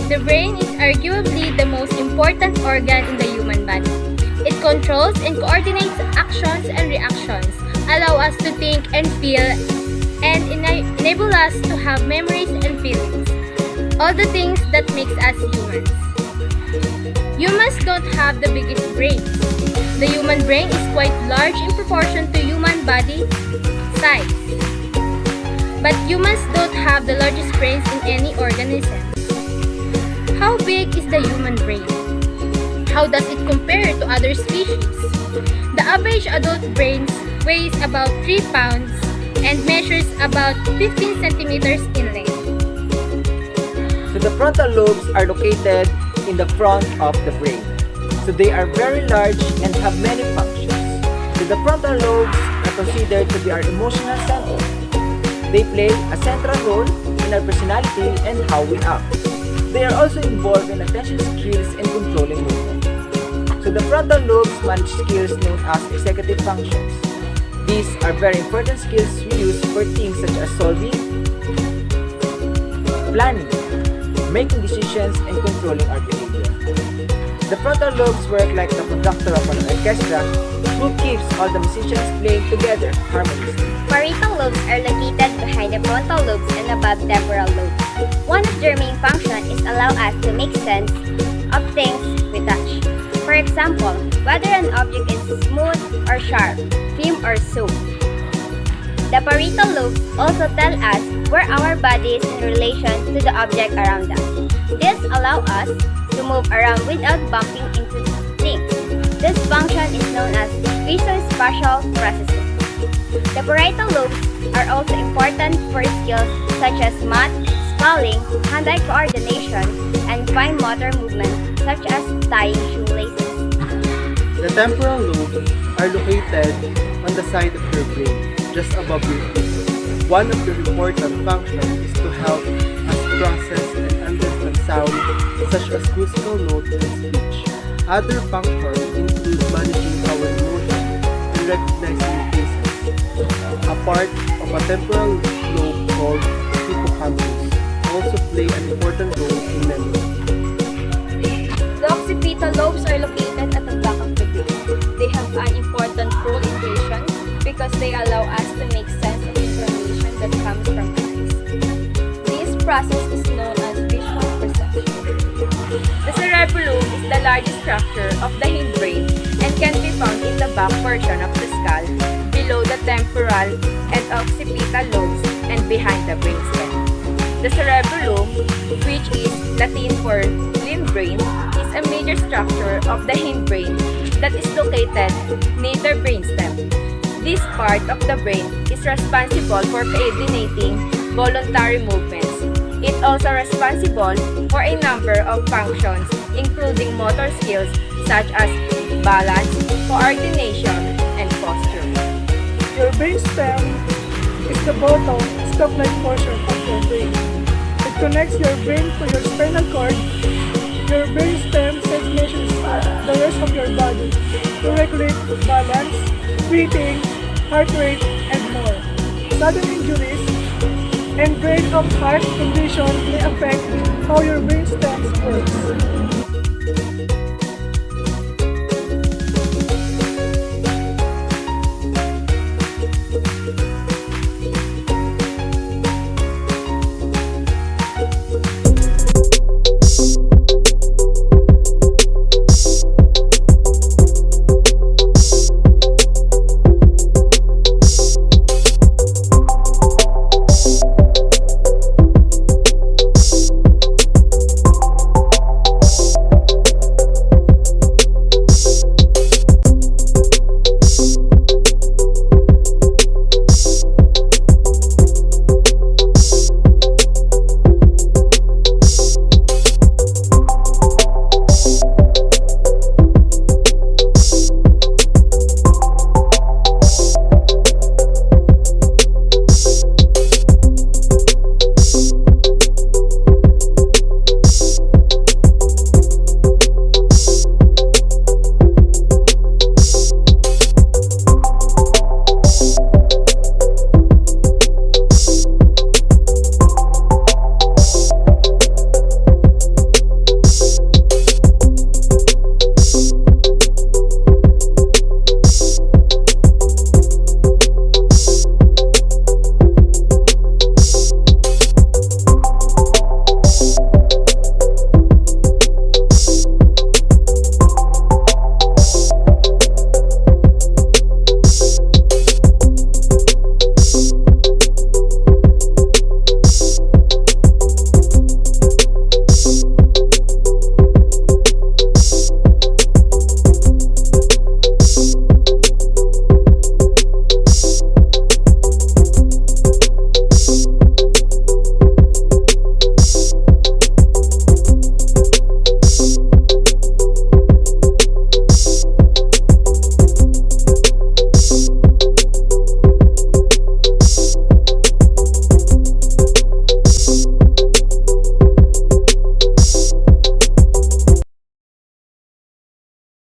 The brain is arguably the most important organ in the human body. It controls and coordinates actions and reactions, allow us to think and feel, and enable us to have memories and feelings. All the things that makes us humans. Humans don't have the biggest brains. The human brain is quite large in proportion to human body size. But humans don't have the largest brains in any organism. How big is the human brain? How does it compare to other species? The average adult brain weighs about 3 pounds and measures about 15 centimeters in length. So the frontal lobes are located in the front of the brain. So they are very large and have many functions. So the frontal lobes are considered to be our emotional center. They play a central role in our personality and how we act. They are also involved in attention skills and controlling movement. So the frontal lobes manage skills known as executive functions. These are very important skills we use for things such as solving, planning, making decisions, and controlling our behavior. The frontal lobes work like the conductor of an orchestra who keeps all the musicians playing together harmoniously. Parietal lobes are located behind the frontal lobes and above temporal lobes. One of their main functions is allow us to make sense of things we touch. For example, whether an object is smooth or sharp, firm or soft. The parietal lobes also tell us where our body is in relation to the object around us. This allows us to move around without bumping into things. This function is known as visuospatial processing. The parietal lobes are also important for skills such as math, spelling, hand-eye coordination, and fine motor movement such as tying shoelaces. The temporal lobes are located on the side of your brain, just above your ear. One of their important functions is to help us process and understand sound such as musical notes and speech. Other functions include managing our emotions and recognizing faces. A part of a temporal lobe called hippocampus also play an important role in memory. The occipital lobes are located at the back of the brain. They have an important role in vision because they allow us to make sense of information that comes from eyes. This process is known as visual perception. The cerebellum is the largest structure of the hindbrain and can be found in the back portion of the skull, below the temporal and occipital lobes and behind the brainstem. The cerebellum, which is Latin for hindbrain, is a major structure of the hindbrain that is located near the brainstem. This part of the brain is responsible for coordinating voluntary movements. It also responsible for a number of functions, including motor skills such as balance, coordination, and posture. Your brainstem is the bottom, stalk-like portion of your brain. It connects your brain to your spinal cord. Your brainstem sends messages to the rest of your body to regulate balance, breathing, heart rate, and more. Sudden injuries and brain of heart condition may affect how your brainstem